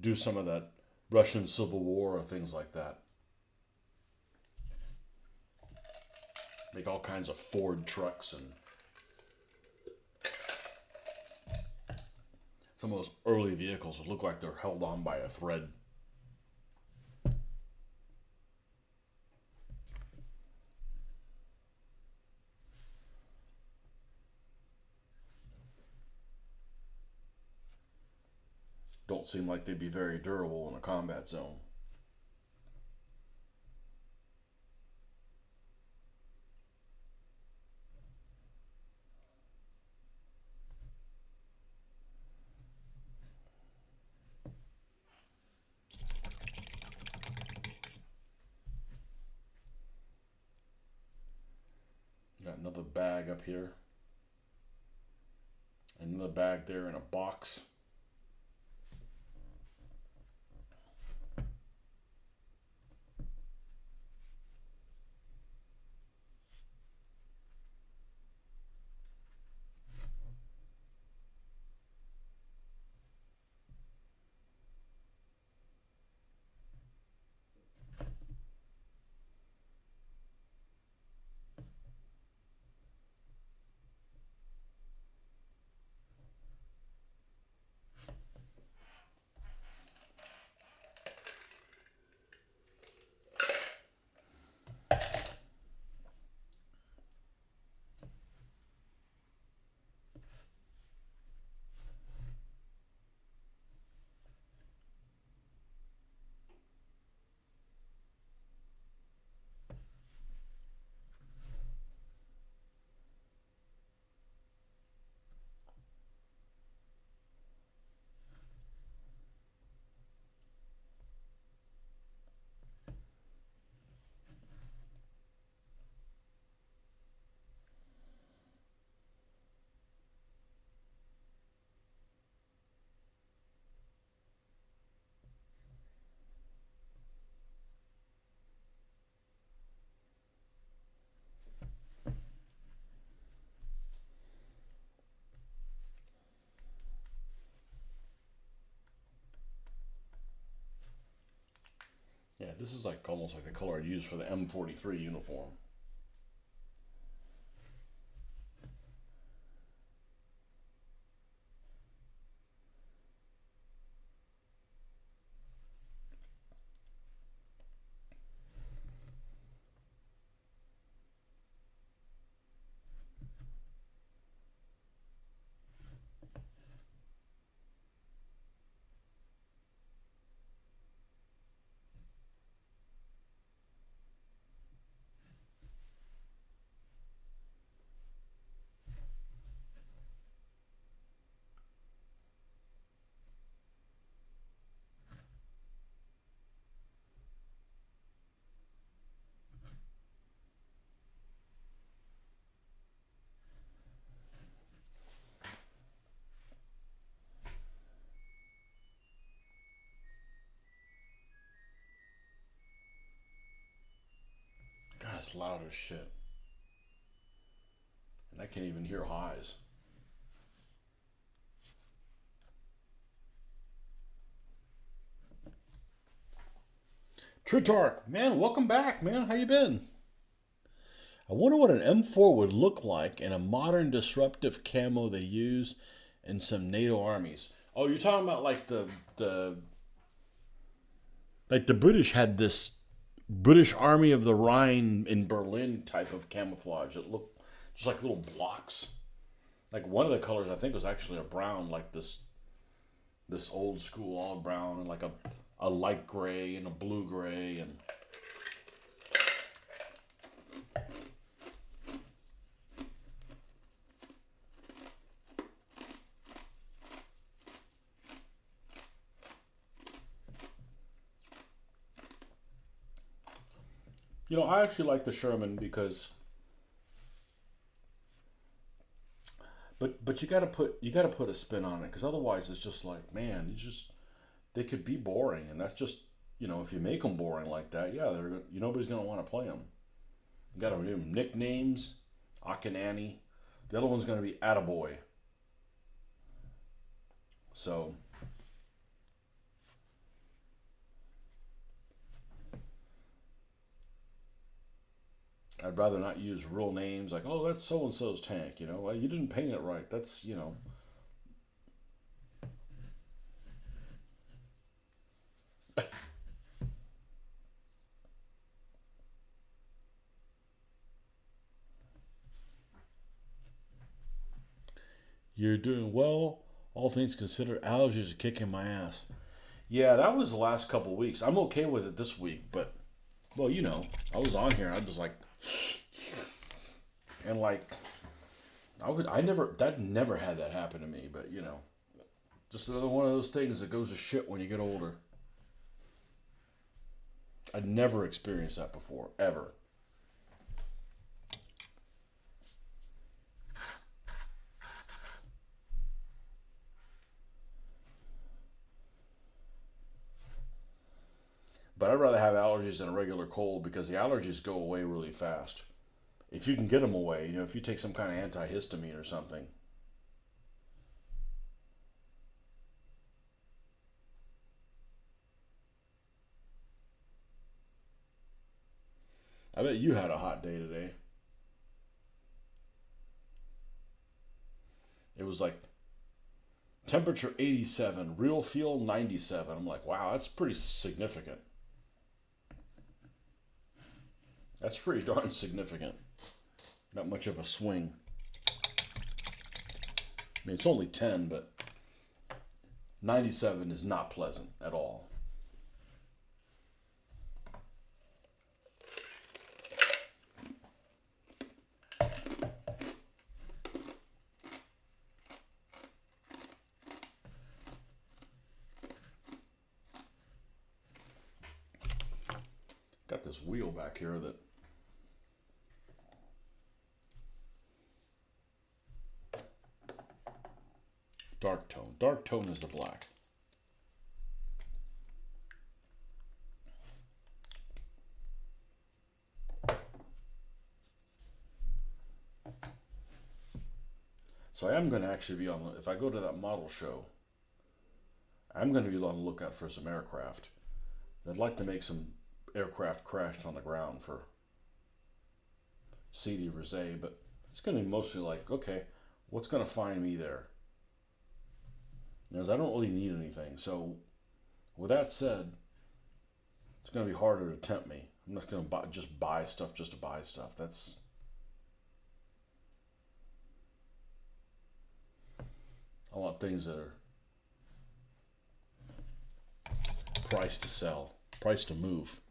A: do some of that Russian Civil War or things like that. Make all kinds of Ford trucks and some of those early vehicles that look like they're held on by a thread. Don't seem like they'd be very durable in a combat zone. Got another bag up here. Another bag there in a box. Yeah, this is like almost like the color I'd use for the M43 uniform. God, it's loud as shit. And I can't even hear highs. Tritark, man, welcome back, man. How you been? I wonder what an M4 would look like in a modern disruptive camo they use in some NATO armies. Oh, you're talking about like the like the British had this British Army of the Rhine in Berlin type of camouflage. It looked just like little blocks. Like one of the colors I think was actually a brown, like this old school all brown, and like a light gray and a blue gray, and I actually like the Sherman because, but you gotta put a spin on it, because otherwise it's just like, man, they could be boring, and that's just, if you make them boring like that, yeah, nobody's gonna want to play them. You gotta give them nicknames, Akinani. The other one's gonna be Attaboy. So I'd rather not use real names like, oh, that's so and so's tank. Well, you didn't paint it right. That's. You're doing well. All things considered, allergies are kicking my ass. Yeah, that was the last couple weeks. I'm okay with it this week, but, well, I was on here and I was like, and like, that never had that happen to me, but just another one of those things that goes to shit when you get older. I'd never experienced that before, ever. But I'd rather have allergies than a regular cold, because the allergies go away really fast. If you can get them away, if you take some kind of antihistamine or something. I bet you had a hot day today. It was like temperature 87, real feel 97. I'm like, wow, that's pretty significant. That's pretty darn significant. Not much of a swing. I mean, it's only 10, but 97 is not pleasant at all. Got this wheel back here that dark tone. Dark tone is the black. So I am going to actually be on, if I go to that model show, I'm going to be on the lookout for some aircraft. I'd like to make some aircraft crashed on the ground for CD Rosé, but it's going to be mostly like, okay, what's going to find me there? Because I don't really need anything. So with that said, it's going to be harder to tempt me. I'm not going to just buy stuff just to buy stuff. I want things that are priced to sell, priced to move.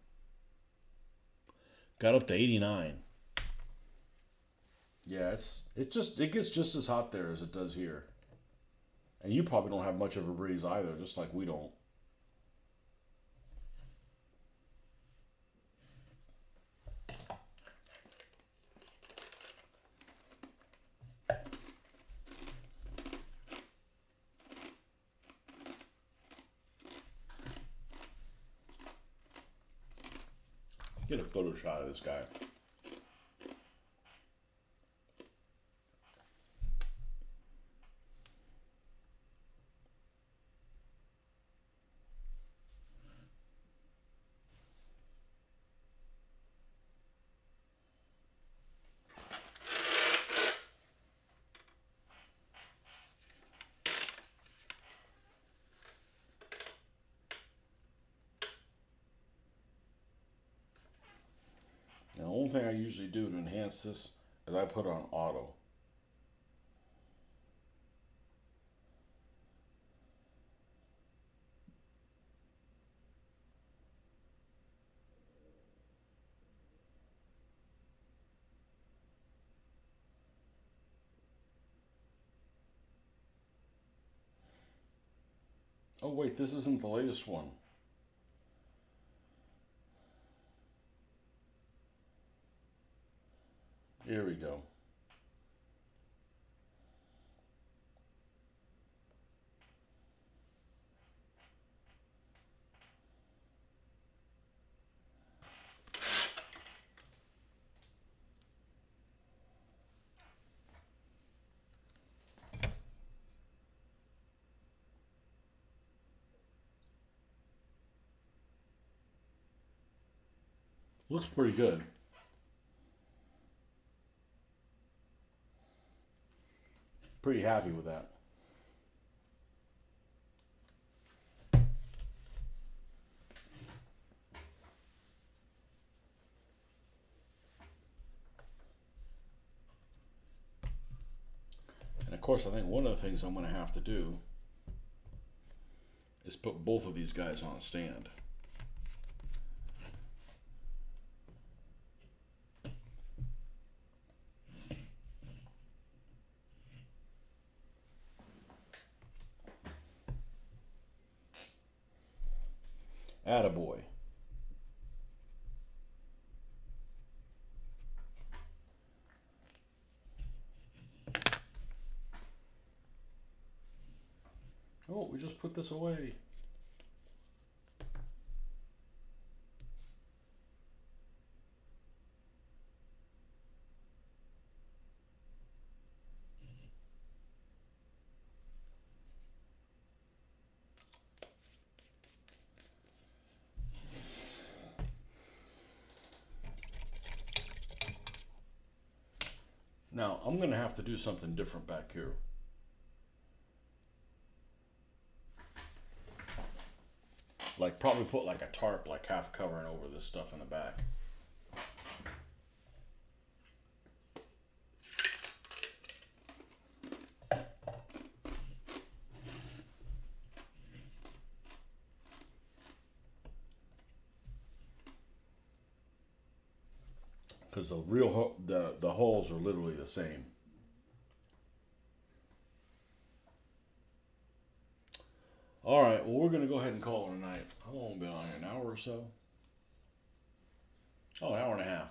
A: Got up to 89. Yeah, it gets just as hot there as it does here. And you probably don't have much of a breeze either, just like we don't. Get a photo shot of this guy. The only thing I usually do to enhance this is I put it on auto. Oh wait, this isn't the latest one. Here we go. Looks pretty good. Pretty happy with that. And of course, I think one of the things I'm going to have to do is put both of these guys on a stand. Attaboy. Oh, we just put this away. Now, I'm going to have to do something different back here. Like probably put like a tarp, like half covering over this stuff in the back. Because the holes are literally the same. All right, well, we're going to go ahead and call it a night. How long have we been on here? An hour or so? Oh, an hour and a half.